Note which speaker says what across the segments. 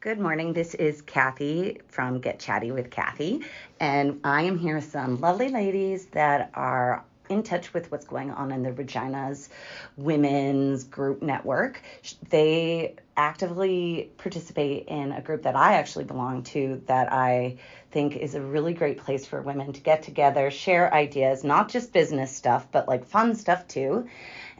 Speaker 1: Good morning. This is Kathy from Get Chatty with Kathy, and I am here with some lovely ladies that are in touch with what's going on in the Regina's Women's Group Network. They actively participate in a group that I actually belong to that I think is a really great place for women to get together, share ideas, not just business stuff, but like fun stuff too.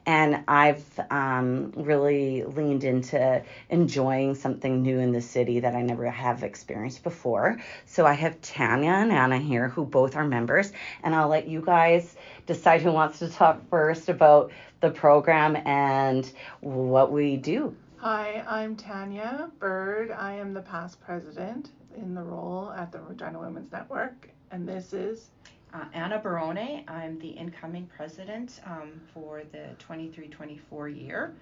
Speaker 1: And I've really leaned into enjoying something new in the city that I never have experienced before. So I have Tania and Anna here, who both are members, and I'll let you guys decide who wants to talk first about the program and what we do.
Speaker 2: Hi, I'm Tania Bird. I am the past president in the role at the Regina Women's Network, and this is
Speaker 3: Anna Barone. I'm the incoming president for the 23-24 year.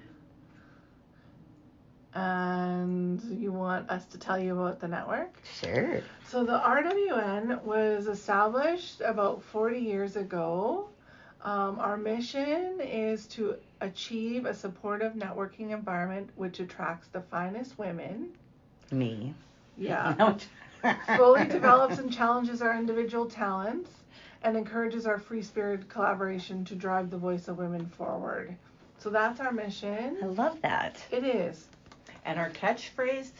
Speaker 2: And you want us to tell you about the network?
Speaker 1: Sure.
Speaker 2: So the RWN was established about 40 years ago. Our mission is to achieve a supportive networking environment which attracts the finest women.
Speaker 1: Me.
Speaker 2: Yeah. Fully develops and challenges our individual talents and encourages our free-spirited collaboration to drive the voice of women forward. So that's our mission.
Speaker 1: I love that.
Speaker 2: It is.
Speaker 3: And our catchphrase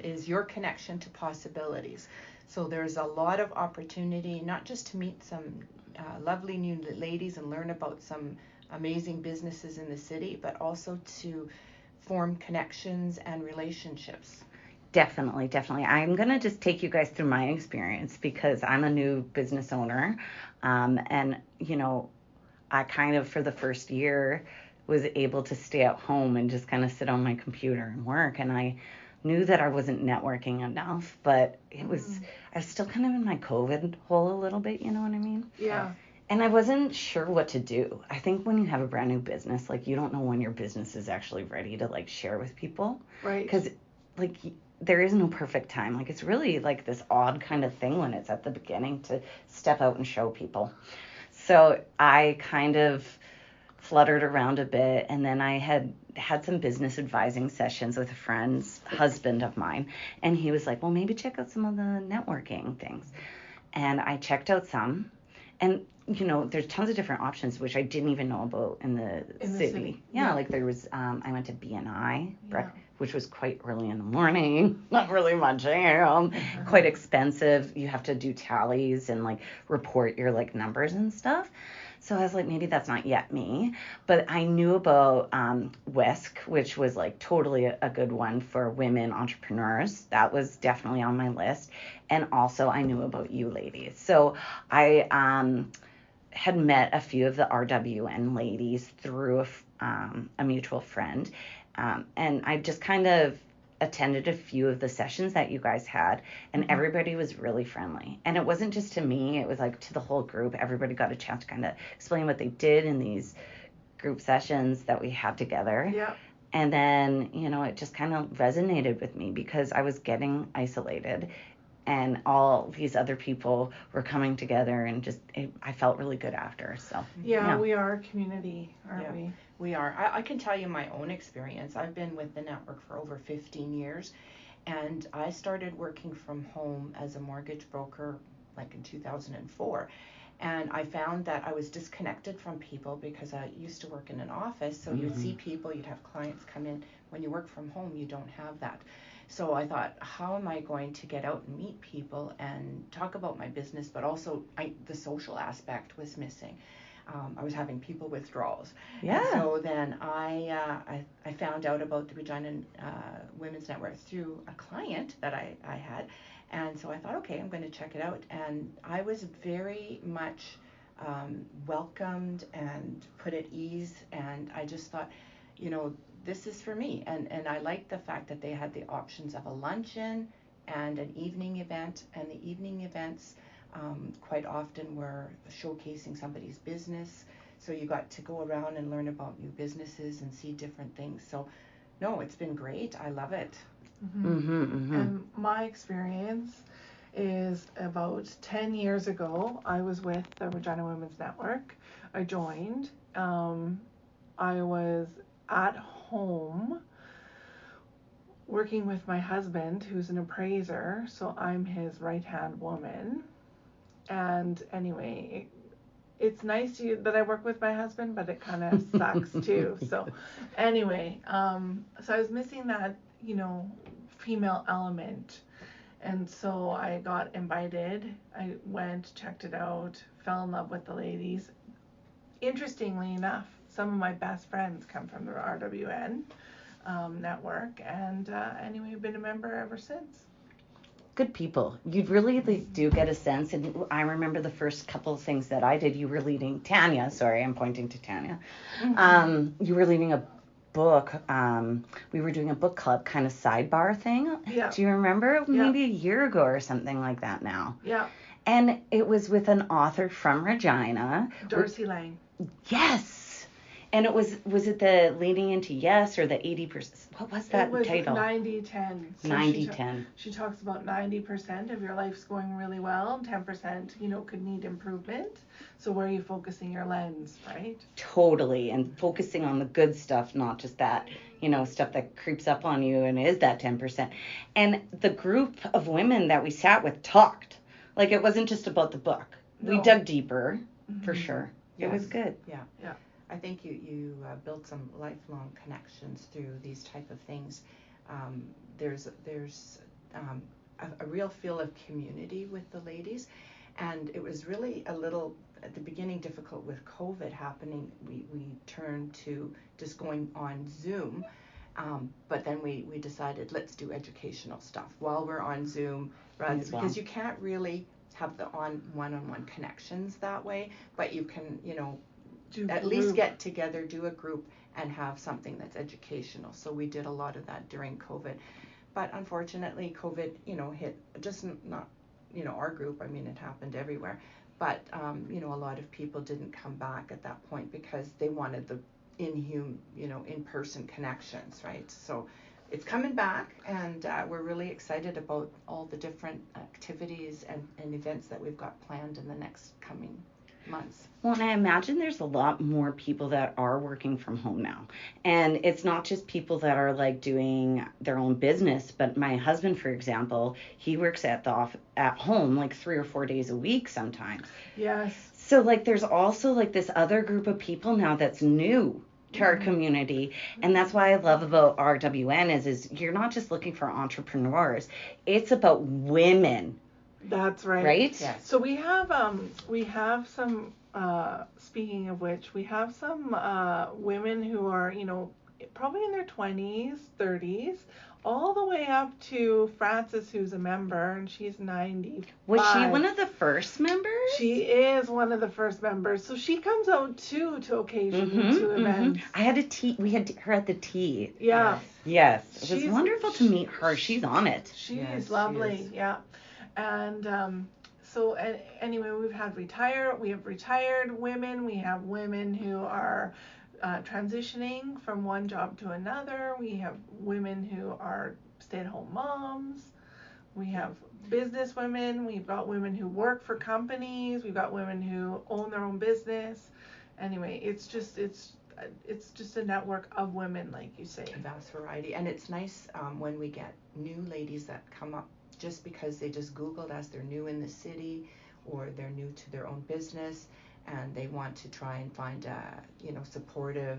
Speaker 3: is your connection to possibilities. So there's a lot of opportunity, not just to meet some lovely new ladies and learn about some amazing businesses in the city, but also to form connections and relationships.
Speaker 1: Definitely. I'm going to just take you guys through my experience because I'm a new business owner. And, I kind of, for the first year, was able to stay at home and just kind of sit on my computer and work. And I knew that I wasn't networking enough, but I was still kind of in my COVID hole a little bit, you know what I mean?
Speaker 2: Yeah.
Speaker 1: And I wasn't sure what to do. I think when you have a brand new business, like, you don't know when your business is actually ready to, like, share with people.
Speaker 2: Right.
Speaker 1: Because, like, there is no perfect time. Like, it's really like this odd kind of thing when it's at the beginning to step out and show people. So I kind of fluttered around a bit, and then I had some business advising sessions with a friend's husband of mine, and he was like, well, maybe check out some of the networking things. And I checked out some, and there's tons of different options which I didn't even know about in the city. Yeah, like there was I went to BNI, which was quite early in the morning, not really my jam, quite expensive. You have to do tallies and like report your like numbers and stuff. So I was like, maybe that's not yet me. But I knew about WISC, which was like totally a good one for women entrepreneurs. That was definitely on my list. And also I knew about you ladies. So I had met a few of the RWN ladies through a mutual friend. And I just kind of attended a few of the sessions that you guys had, and everybody was really friendly. And it wasn't just to me, it was like to the whole group. Everybody got a chance to kind of explain what they did in these group sessions that we had together.
Speaker 2: Yeah.
Speaker 1: And then, it just kind of resonated with me because I was getting isolated and all these other people were coming together, and I felt really good after. So
Speaker 2: yeah. We are a community, aren't we?
Speaker 3: We are. I can tell you my own experience. I've been with the network for over 15 years, and I started working from home as a mortgage broker like in 2004. And I found that I was disconnected from people because I used to work in an office, so you'd see people, you'd have clients come in. When you work from home, you don't have that. So I thought, how am I going to get out and meet people and talk about my business, but also the social aspect was missing. I was having people withdrawals.
Speaker 1: Yeah.
Speaker 3: And so then I found out about the Regina Women's Network through a client that I had. And so I thought, okay, I'm going to check it out. And I was very much welcomed and put at ease. And I just thought, this is for me. And I liked the fact that they had the options of a luncheon and an evening event. And the evening events quite often were showcasing somebody's business. So you got to go around and learn about new businesses and see different things. So, no, it's been great. I love it.
Speaker 2: And my experience is about 10 years ago, I was with the Regina Women's Network. I joined. I was at home working with my husband, who's an appraiser, so I'm his right-hand woman. And anyway, it's nice that I work with my husband, but it kind of sucks too. So anyway, so I was missing that, female element. And so I got invited. I went, checked it out, fell in love with the ladies. Interestingly enough, some of my best friends come from the RWN network, and anyway, I've been a member ever since.
Speaker 1: Good people. You really do get a sense, and I remember the first couple of things that I did. You were leading Tania. Sorry, I'm pointing to Tania. You were leading a book. We were doing a book club kind of sidebar thing.
Speaker 2: Yeah.
Speaker 1: Do you remember? Maybe a year ago or something like that now.
Speaker 2: Yeah.
Speaker 1: And it was with an author from Regina.
Speaker 2: Darcy Lang.
Speaker 1: Yes. And it was it the leading into yes or the 80%? What was that title?
Speaker 2: It was 90-10. So
Speaker 1: 90-10.
Speaker 2: She talks about 90% of your life's going really well, and 10%, could need improvement. So where are you focusing your lens, right?
Speaker 1: Totally. And focusing on the good stuff, not just that, stuff that creeps up on you and is that 10%. And the group of women that we sat with talked. Like, it wasn't just about the book. No. We dug deeper, for sure. Yes. It was good.
Speaker 3: Yeah. Yeah. I think you build some lifelong connections through these type of things. There's a real feel of community with the ladies, and it was really a little at the beginning difficult with COVID happening. We turned to just going on Zoom, but then we decided let's do educational stuff while we're on Zoom, right? Because you can't really have the one-on-one connections that way, but you can at least get together, do a group, and have something that's educational. So we did a lot of that during COVID. But unfortunately, COVID, hit just not, our group. I mean, it happened everywhere. But, a lot of people didn't come back at that point because they wanted the in-person connections, right? So it's coming back, and we're really excited about all the different activities and events that we've got planned in the next coming months.
Speaker 1: Well, and I imagine there's a lot more people that are working from home now. And it's not just people that are like doing their own business, but my husband, for example, he works at home like 3 or 4 days a week sometimes.
Speaker 2: Yes.
Speaker 1: So like there's also like this other group of people now that's new to our community. And that's why I love about RWN is you're not just looking for entrepreneurs. It's about women.
Speaker 2: That's right.
Speaker 1: Right?
Speaker 2: Yes. So we have some, speaking of which, we have some women who are, probably in their 20s, 30s, all the way up to Frances, who's a member, and she's 90.
Speaker 1: Was she one of the first members?
Speaker 2: She is one of the first members. So she comes out too to occasionally to events.
Speaker 1: I had we had her at the tea.
Speaker 2: Yeah.
Speaker 1: Yes. It was wonderful to meet her. She's on it.
Speaker 2: She's lovely. She is. Yeah. And so anyway, we have retired women. We have women who are transitioning from one job to another. We have women who are stay-at-home moms. We have business women. We've got women who work for companies. We've got women who own their own business. Anyway, it's just a network of women, like you say.
Speaker 3: A vast variety, and it's nice when we get new ladies that come up just because they just Googled us, they're new in the city or they're new to their own business and they want to try and find a supportive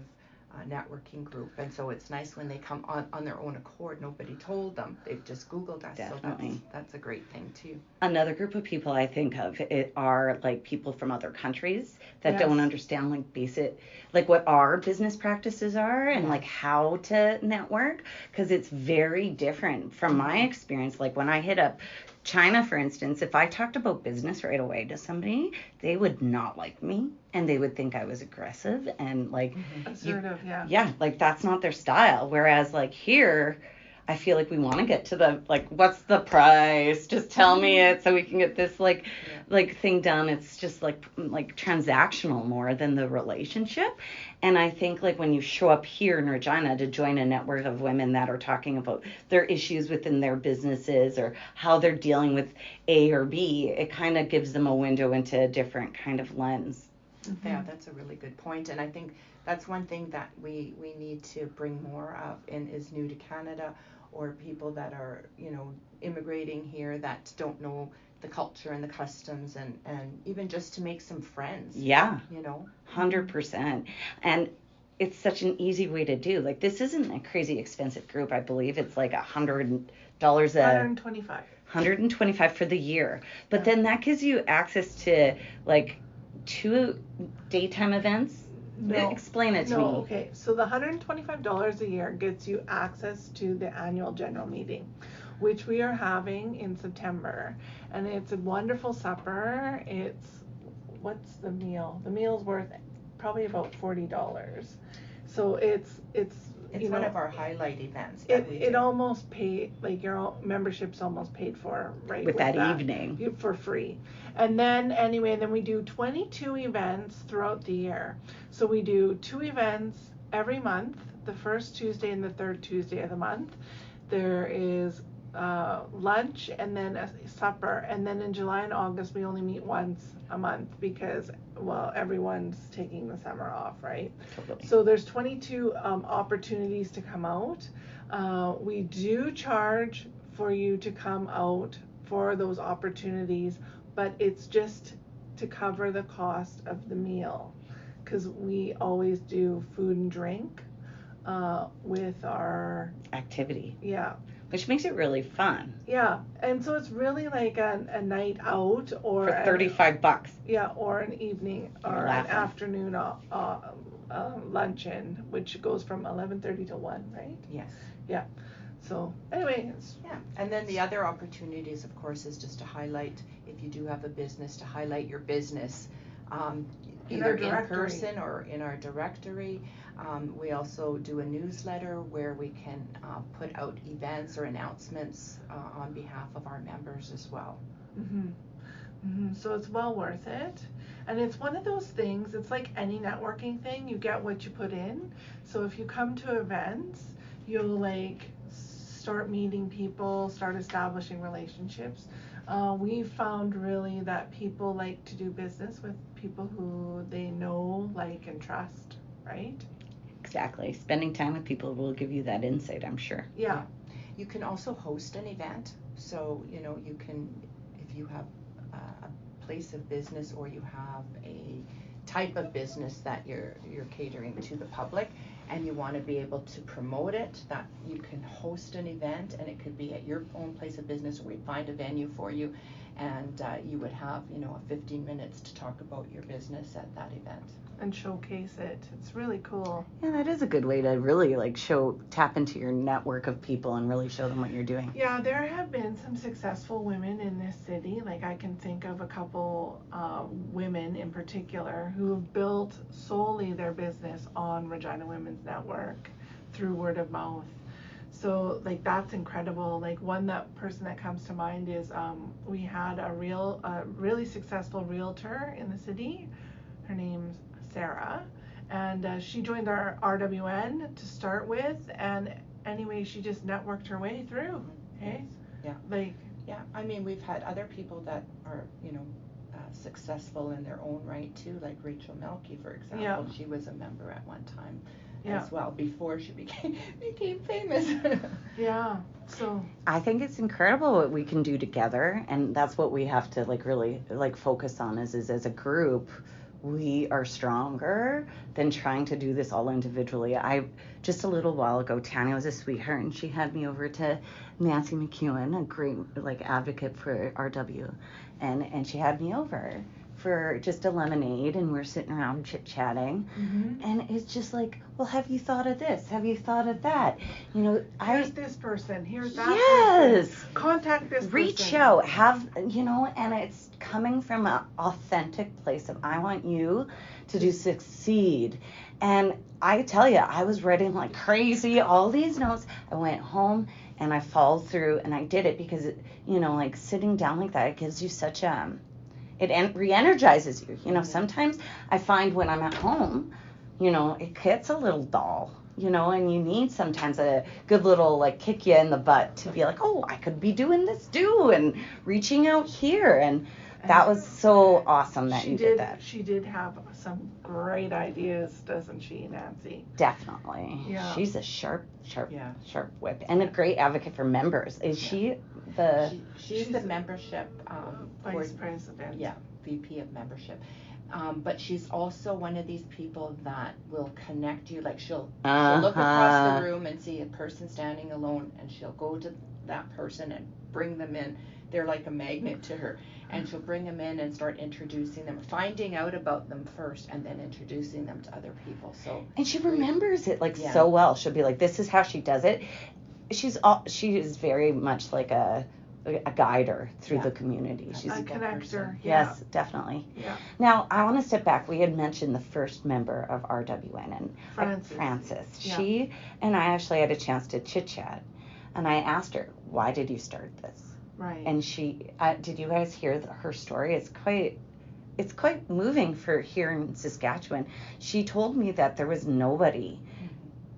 Speaker 3: networking group. And so it's nice when they come on their own accord. Nobody told them. They've just Googled us.
Speaker 1: Definitely.
Speaker 3: So that's a great thing too.
Speaker 1: Another group of people I think of are like people from other countries that don't understand like basic, like what our business practices are and like how to network, because it's very different from my experience. Like when I hit up China, for instance, if I talked about business right away to somebody, they would not like me and they would think I was aggressive and like
Speaker 2: assertive.
Speaker 1: Yeah, like that's not their style. Whereas like here, I feel like we want to get to the like, what's the price? Just tell me it so we can get this like thing done. It's just like transactional more than the relationship. And I think like when you show up here in Regina to join a network of women that are talking about their issues within their businesses or how they're dealing with A or B, it kind of gives them a window into a different kind of lens.
Speaker 3: Yeah, that's a really good point. And I think that's one thing that we need to bring more of in is new to Canada or people that are, immigrating here that don't know the culture and the customs, and even just to make some friends.
Speaker 1: Yeah. 100%. And it's such an easy way to do. Like, this isn't a crazy expensive group. I believe it's like $100 $125 for the year. But then that gives you access to like 2 daytime events.
Speaker 2: No.
Speaker 1: Explain it to me.
Speaker 2: Okay. So the $125 a year gets you access to the annual general meeting, which we are having in September. And it's a wonderful supper. What's the meal? The meal's worth probably about $40. So it's
Speaker 3: one of our highlight events.
Speaker 2: It almost paid, like your membership's almost paid for, right?
Speaker 1: With that evening.
Speaker 2: For free. And then we do 22 events throughout the year. So we do 2 events every month, the first Tuesday and the third Tuesday of the month. There is lunch and then a supper, and then in July and August we only meet once a month because everyone's taking the summer off, right?
Speaker 1: Totally.
Speaker 2: So there's 22 opportunities to come out. We do charge for you to come out for those opportunities, but it's just to cover the cost of the meal, because we always do food and drink with our
Speaker 1: activity.
Speaker 2: Yeah.
Speaker 1: Which makes it really fun.
Speaker 2: Yeah, and so it's really like a night out, or
Speaker 1: for $35.
Speaker 2: Yeah, or an evening or an afternoon luncheon, which goes from 11:30 to 1, right?
Speaker 3: Yes.
Speaker 2: Yeah. So anyway,
Speaker 3: and then the other opportunities, of course, is just to highlight, if you do have a business, to highlight your business, either in person or in our directory. We also do a newsletter where we can put out events or announcements on behalf of our members as well.
Speaker 2: So it's well worth it. And it's one of those things, it's like any networking thing, you get what you put in. So if you come to events, you'll like start meeting people, start establishing relationships. We've found really that people like to do business with people who they know, like, and trust, right?
Speaker 1: Exactly. Spending time with people will give you that insight, I'm sure.
Speaker 2: Yeah.
Speaker 3: You can also host an event. So, you can, if you have a place of business or you have a type of business that you're catering to the public and you want to be able to promote it, that you can host an event, and it could be at your own place of business, or we'd find a venue for you, and you would have, 15 minutes to talk about your business at that event.
Speaker 2: And showcase it. It's really cool.
Speaker 1: Yeah, that is a good way to really tap into your network of people and really show them what you're doing.
Speaker 2: Yeah, there have been some successful women in this city. Like, I can think of a couple women in particular who have built solely their business on Regina Women's Network through word of mouth. So, like, that's incredible. Like, person that comes to mind is we had a really successful realtor in the city. Her name's Sarah, and she joined our RWN to start with, and anyway, she just networked her way through. Okay.
Speaker 3: Yeah. I mean, we've had other people that are successful in their own right too, like Rachel Melky, for example.
Speaker 2: Yeah.
Speaker 3: She was a member at one time as well, before she became famous.
Speaker 2: Yeah. So
Speaker 1: I think it's incredible what we can do together, and that's what we have to really focus on is as a group. We are stronger than trying to do this all individually. Just a little while ago, Tania was a sweetheart, and she had me over to Nancy McEwen, a great advocate for RW, and she had me over for just a lemonade, and we're sitting around chit-chatting, and it's just like, well, have you thought of this? Have you thought of that?
Speaker 2: Here's this person, here's that person. Contact this person.
Speaker 1: Reach out, and it's coming from an authentic place of, I want you to succeed. And I tell you, I was writing like crazy, all these notes. I went home and I followed through and I did it because, sitting down like that, it gives you such it re-energizes you. Sometimes I find when I'm at home, it gets a little dull, and you need sometimes a good little kick you in the butt to be like, oh, I could be doing this too, and reaching out here. And That was so awesome that you did that.
Speaker 2: She did have some great ideas, doesn't she, Nancy?
Speaker 1: Definitely.
Speaker 2: Yeah.
Speaker 1: She's a sharp whip and a great advocate for members. Is she the?
Speaker 3: She's the membership
Speaker 2: vice president.
Speaker 3: Yeah, VP of membership. But she's also one of these people that will connect you. Like she'll look across the room and see a person standing alone, and she'll go to that person and bring them in. They're like a magnet to her, and she'll bring them in and start introducing them, finding out about them first, and then introducing them to other people. So
Speaker 1: and she remembers it so well. She'll be like, "This is how she does it." She is very much like a guider through the community. She's
Speaker 2: a connector.
Speaker 1: Yes, definitely.
Speaker 2: Yeah.
Speaker 1: Now, I want to step back. We had mentioned the first member of RWN, and Frances.
Speaker 2: Yeah.
Speaker 1: She and I actually had a chance to chit-chat, and I asked her, why did you start this?
Speaker 2: Right.
Speaker 1: And she, did you guys hear her story? It's quite moving for here in Saskatchewan. She told me that there was nobody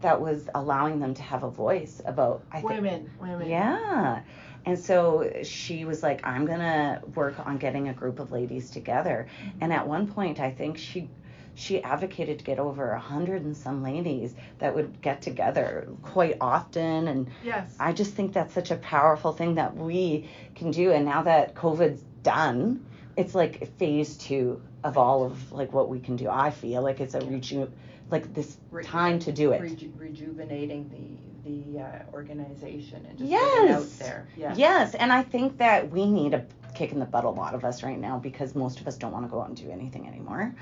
Speaker 1: that was allowing them to have a voice about
Speaker 2: women.
Speaker 1: Yeah. And so she was like, I'm going to work on getting a group of ladies together. And at one point, I think she advocated to get over 100 and some ladies that would get together quite often. And
Speaker 2: yes.
Speaker 1: I just think that's such a powerful thing that we can do. And now that COVID's done, it's like phase 2 of all of like what we can do. I feel like it's this time to do it.
Speaker 3: Rejuvenating the organization and just
Speaker 1: yes.
Speaker 3: getting out there. Yeah.
Speaker 1: Yes, and I think that we need a kick in the butt, a lot of us right now, because most of us don't want to go out and do anything anymore.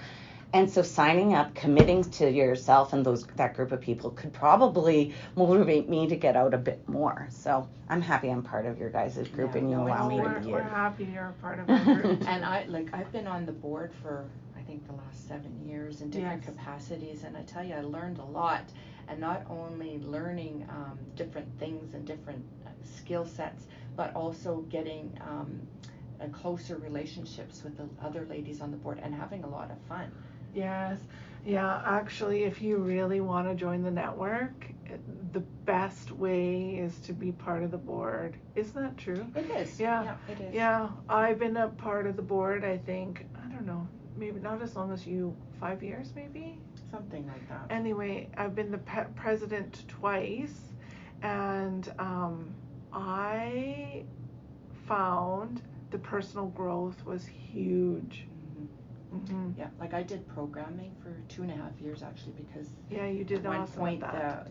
Speaker 1: And so signing up, committing to yourself and that group of people could probably motivate me to get out a bit more. So I'm happy I'm part of your guys' group and you allow me to be
Speaker 2: We're happy you're a part of our group.
Speaker 3: And I've been on the board for I think the last 7 years in different capacities, and I tell you I learned a lot. And not only learning different things and different skill sets, but also getting closer relationships with the other ladies on the board and having a lot of fun.
Speaker 2: Yes. Yeah, actually, if you really want to join the network, the best way is to be part of the board. Isn't that true?
Speaker 3: It is.
Speaker 2: Yeah,
Speaker 3: it is.
Speaker 2: Yeah, I've been a part of the board, I think, I don't know, maybe not as long as you, 5 years maybe?
Speaker 3: Something like that.
Speaker 2: Anyway, I've been the president twice, and I found the personal growth was huge.
Speaker 3: Yeah, like I did programming for 2.5 years actually, because
Speaker 2: you did
Speaker 3: at one point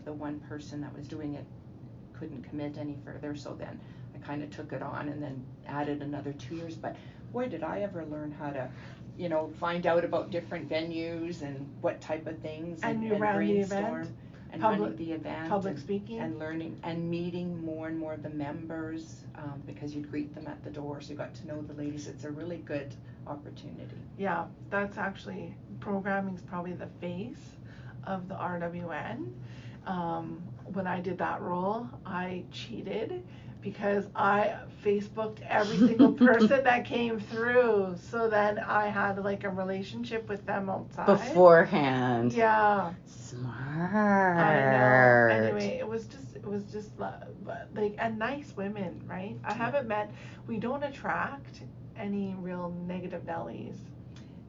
Speaker 3: the one person that was doing it couldn't commit any further, so then I kind of took it on and then added another 2 years. But boy, did I ever learn how to find out about different venues and what type of things and brainstorm and running the event,
Speaker 2: public speaking,
Speaker 3: and learning and meeting more and more of the members, because you'd greet them at the door, so you got to know the ladies. It's a really good opportunity.
Speaker 2: Yeah, that's actually, programming's probably the face of the RWN. When I did that role, I cheated because I Facebooked every single person that came through, so then I had like a relationship with them outside
Speaker 1: beforehand.
Speaker 2: Yeah.
Speaker 1: Smart.
Speaker 2: I know. Anyway, it was just like, and nice women, right? I haven't met. We don't attract any real negative Nellies.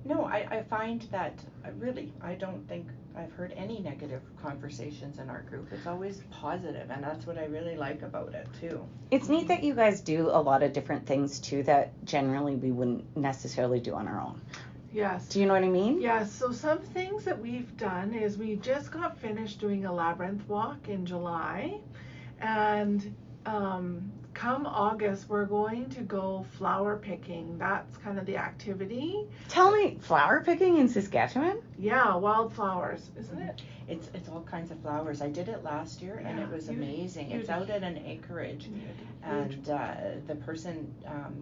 Speaker 3: No, I find that I don't think I've heard any negative conversations in our group. It's always positive, and that's what I really like about it too.
Speaker 1: It's neat that you guys do a lot of different things too that generally we wouldn't necessarily do on our own.
Speaker 2: Yes.
Speaker 1: Do you know what I mean?
Speaker 2: Yes. So some things that we've done is we just got finished doing a labyrinth walk in July, and come August, we're going to go flower picking. That's kind of the activity.
Speaker 1: Tell me, flower picking in Saskatchewan?
Speaker 2: Yeah, wildflowers, isn't it?
Speaker 3: It's all kinds of flowers. I did it last year, and it was amazing. It's out at an acreage, and the person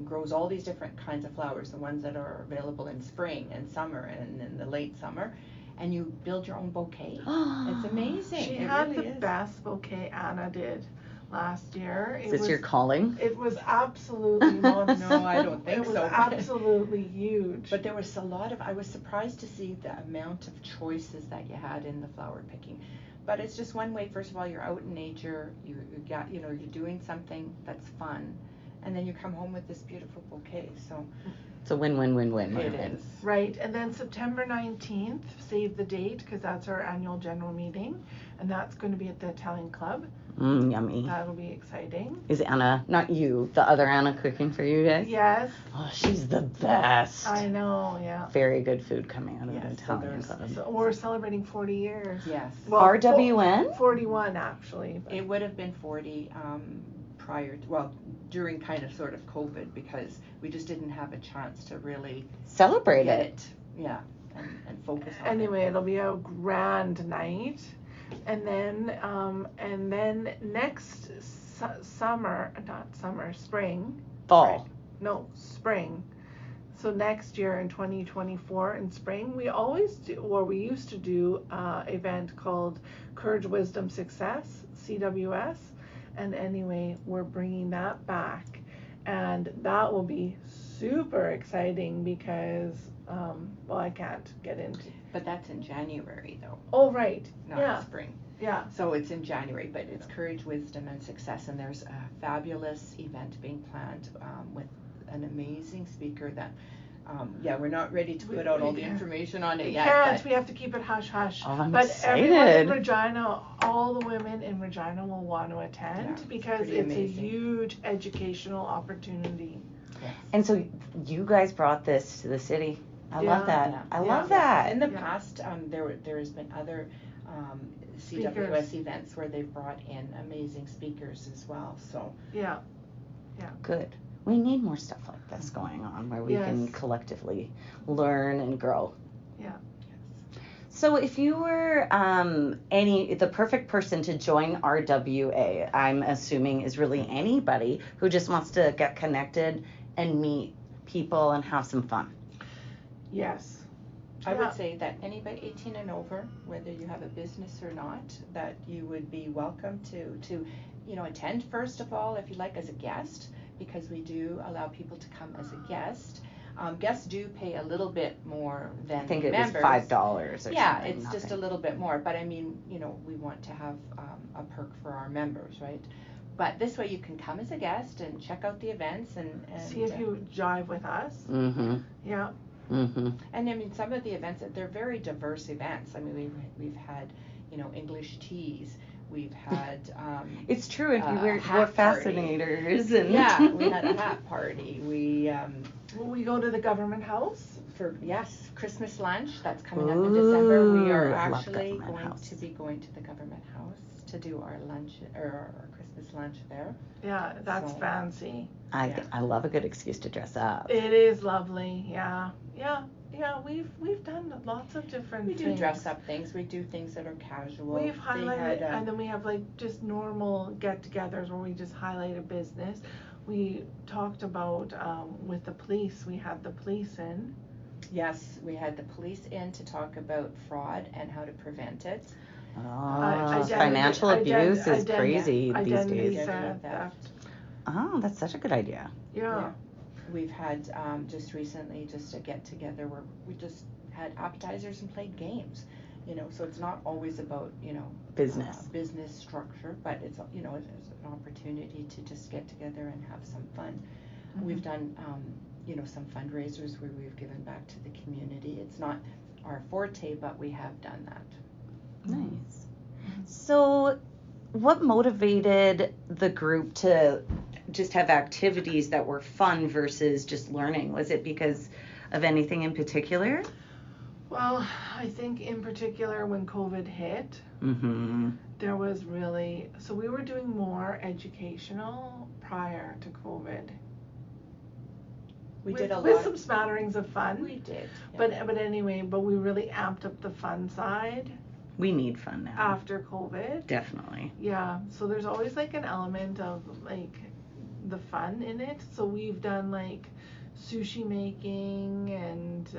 Speaker 3: grows all these different kinds of flowers, the ones that are available in spring and summer and in the late summer, and you build your own bouquet. It's amazing.
Speaker 2: She had the best bouquet Anna did last year.
Speaker 1: Is this your calling?
Speaker 2: It was absolutely
Speaker 3: no, I don't think so.
Speaker 2: It was absolutely huge.
Speaker 3: But there was a lot of, I was surprised to see the amount of choices that you had in the flower picking. But it's just one way. First of all, you're out in nature. You're doing something that's fun, and then you come home with this beautiful bouquet. So
Speaker 1: It's a win-win-win-win.
Speaker 3: it is.
Speaker 2: Right, and then September 19th, save the date, because that's our annual general meeting, and that's going to be at the Italian Club.
Speaker 1: Yummy.
Speaker 2: That'll be exciting.
Speaker 1: Is Anna, not you, the other Anna cooking for you guys?
Speaker 2: Yes.
Speaker 1: Oh, she's the best.
Speaker 2: I know, yeah.
Speaker 1: Very good food coming out of
Speaker 3: Yes,
Speaker 1: the Italian Club.
Speaker 2: So we're celebrating 40 years.
Speaker 3: Yes.
Speaker 2: Well,
Speaker 1: RWN?
Speaker 2: 41 actually. But
Speaker 3: It would have been 40 prior to, well, during kind of sort of COVID, because we just didn't have a chance to really
Speaker 1: Celebrate
Speaker 3: get
Speaker 1: it.
Speaker 3: yeah, and focus on
Speaker 2: anyway,
Speaker 3: it.
Speaker 2: it'll be a grand night. And then next spring.
Speaker 1: Fall.
Speaker 2: No, spring. So next year in 2024 in spring, we always do, or we used to do, event called Courage, Wisdom, Success, CWS. And anyway, we're bringing that back. And that will be super exciting because, well, I can't get into.
Speaker 3: But that's in January, though.
Speaker 2: Oh, right.
Speaker 3: Not
Speaker 2: Yeah.
Speaker 3: spring.
Speaker 2: Yeah.
Speaker 3: So it's in January, but it's Courage, Wisdom, and Success, and there's a fabulous event being planned with an amazing speaker that, we're not ready to put out all the information on it
Speaker 2: We
Speaker 3: yet.
Speaker 2: can't. We have to keep it hush hush.
Speaker 1: Oh, I'm
Speaker 2: but everyone in
Speaker 1: excited.
Speaker 2: Regina, all the women in Regina will want to attend
Speaker 3: Yeah,
Speaker 2: because
Speaker 3: pretty
Speaker 2: it's
Speaker 3: amazing.
Speaker 2: a huge educational opportunity.
Speaker 3: Yes.
Speaker 1: And so you guys brought this to the city. I
Speaker 2: Yeah.
Speaker 1: love that.
Speaker 3: Yeah.
Speaker 1: I
Speaker 2: Yeah.
Speaker 1: love that.
Speaker 3: In the
Speaker 2: Yeah.
Speaker 3: past, there has been other
Speaker 2: Speakers.
Speaker 3: CWS events where they've brought in amazing speakers as well. So
Speaker 2: Yeah.
Speaker 1: Good. We need more stuff like this going on where we can
Speaker 2: Yes.
Speaker 1: collectively learn and grow.
Speaker 2: Yeah.
Speaker 1: So if you were the perfect person to join RWA, I'm assuming is really anybody who just wants to get connected and meet people and have some fun.
Speaker 2: Yes.
Speaker 3: I
Speaker 2: Yeah.
Speaker 3: would say that anybody 18 and over, whether you have a business or not, that you would be welcome to attend first of all, if you like, as a guest, because we do allow people to come as a guest. Guests do pay a little bit more than
Speaker 1: I think it
Speaker 3: members.
Speaker 1: was $5 or
Speaker 3: Yeah,
Speaker 1: something.
Speaker 3: it's just a little bit more, but I mean, we want to have a perk for our members, right? But this way you can come as a guest and check out the events and
Speaker 2: See if you jive with us.
Speaker 1: Mm-hmm.
Speaker 2: Yeah.
Speaker 1: Mm-hmm.
Speaker 3: And I mean, some of the events, they're very diverse events. I mean, we've had, English teas. We've had.
Speaker 1: It's true. If you were
Speaker 3: hat
Speaker 1: fascinators and.
Speaker 3: Yeah, we had a hat party. We.
Speaker 2: Will we go to the government house?
Speaker 3: Christmas lunch. That's coming up in December. We are
Speaker 1: Ooh, I love
Speaker 3: actually
Speaker 1: government
Speaker 3: going
Speaker 1: house.
Speaker 3: to be going to the government house to do our lunch or our Christmas lunch there.
Speaker 2: Yeah, that's
Speaker 3: So-
Speaker 2: fancy.
Speaker 1: I love a good excuse to dress up.
Speaker 2: It is lovely. Yeah. We've done lots of different
Speaker 3: We
Speaker 2: things.
Speaker 3: do dress up things. We do things that are casual.
Speaker 2: We've
Speaker 3: They
Speaker 2: highlighted,
Speaker 3: had,
Speaker 2: and then we have like just normal get-togethers where we just highlight a business. We talked about with the police. We had the police in.
Speaker 3: Yes, we had the police in to talk about fraud and how to prevent it.
Speaker 1: Financial abuse is crazy these
Speaker 2: Identity
Speaker 1: days.
Speaker 2: theft.
Speaker 1: Oh, that's such a good idea.
Speaker 2: Yeah.
Speaker 3: We've had just recently just a get together where we just had appetizers and played games. So it's not always about
Speaker 1: Business.
Speaker 3: Business structure, but it's it's an opportunity to just get together and have some fun.
Speaker 2: Mhm.
Speaker 3: We've done some fundraisers where we've given back to the community. It's not our forte, but we have done that.
Speaker 1: Nice. So, what motivated the group to just have activities that were fun versus just learning? Was it because of anything in particular?
Speaker 2: Well, I think in particular when COVID hit,
Speaker 1: Mm-hmm.
Speaker 2: there was so we were doing more educational prior to COVID.
Speaker 3: We did a
Speaker 2: with
Speaker 3: lot.
Speaker 2: some smatterings of fun.
Speaker 3: We did. Yeah.
Speaker 2: But anyway, we really amped up the fun side
Speaker 1: We need fun now.
Speaker 2: after COVID.
Speaker 1: Definitely.
Speaker 2: Yeah, so there's always like an element of like the fun in it. So we've done like sushi making and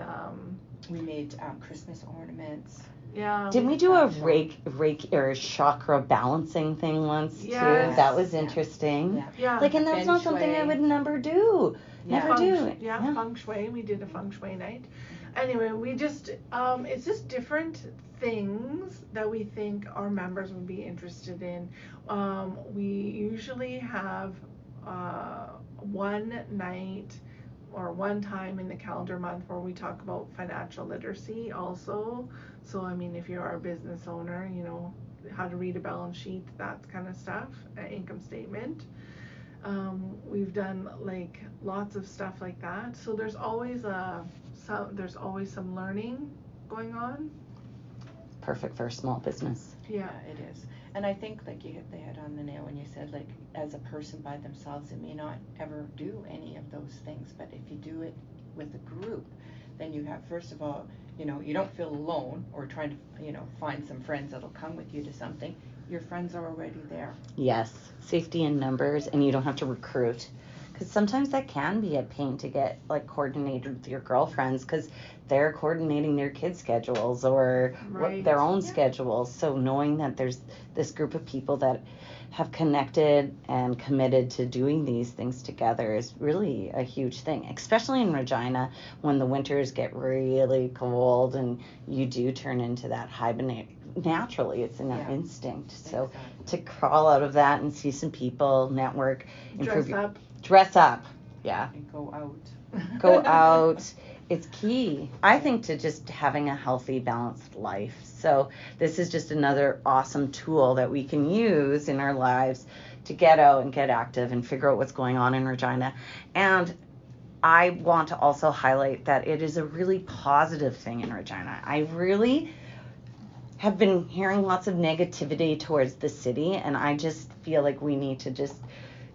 Speaker 3: we made Christmas ornaments.
Speaker 2: yeah.
Speaker 1: Didn't we do a rake or chakra balancing thing once
Speaker 2: Yes.
Speaker 1: too? That was
Speaker 3: Yeah.
Speaker 1: interesting.
Speaker 3: Yeah.
Speaker 2: Yeah.
Speaker 1: Like, and that's
Speaker 3: Feng
Speaker 1: not something I
Speaker 3: shui.
Speaker 1: would never do.
Speaker 3: Yeah.
Speaker 1: Never do.
Speaker 2: Yeah, feng shui. We did a feng shui night. Anyway, we just it's just different things that we think our members would be interested in. We usually have one night or one time in the calendar month where we talk about financial literacy also. So I mean, if you're a business owner, you know how to read a balance sheet, that kind of stuff, an income statement. We've done like lots of stuff like that. So there's always some learning going on.
Speaker 1: Perfect for a small business.
Speaker 2: Yeah,
Speaker 3: it is. And I think like you hit the head on the nail when you said like as a person by themselves, they may not ever do any of those things. But if you do it with a group, then you have, first of all, you know, you don't feel alone or trying to, you know, find some friends that'll come with you to something. Your friends are already there.
Speaker 1: Yes, safety in numbers, and you don't have to recruit. Because sometimes that can be a pain to get like coordinated with your girlfriends because they're coordinating their kids' schedules or their own schedules. So knowing that there's this group of people that have connected and committed to doing these things together is really a huge thing, especially in Regina when the winters get really cold and you do turn into that hibernate. Naturally, it's in our instinct. So to crawl out of that and see some people, network, dress up, yeah.
Speaker 3: And go out.
Speaker 1: Go out. It's key, I think, to just having a healthy, balanced life. So this is just another awesome tool that we can use in our lives to get out and get active and figure out what's going on in Regina. And I want to also highlight that it is a really positive thing in Regina. I really have been hearing lots of negativity towards the city, and I just feel like we need to just,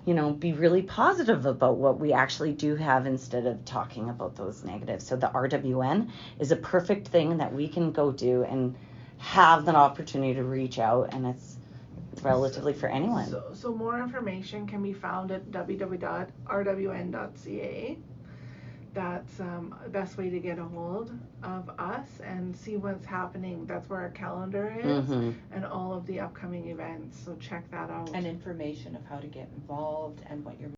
Speaker 1: you know, be really positive about what we actually do have instead of talking about those negatives. So the RWN is a perfect thing that we can go do and have an opportunity to reach out, and it's relatively for anyone.
Speaker 2: So more information can be found at www.rwn.ca. That's the best way to get a hold of us and see what's happening. That's where our calendar is and all of the upcoming events. So check that out.
Speaker 3: And information of how to get involved and what your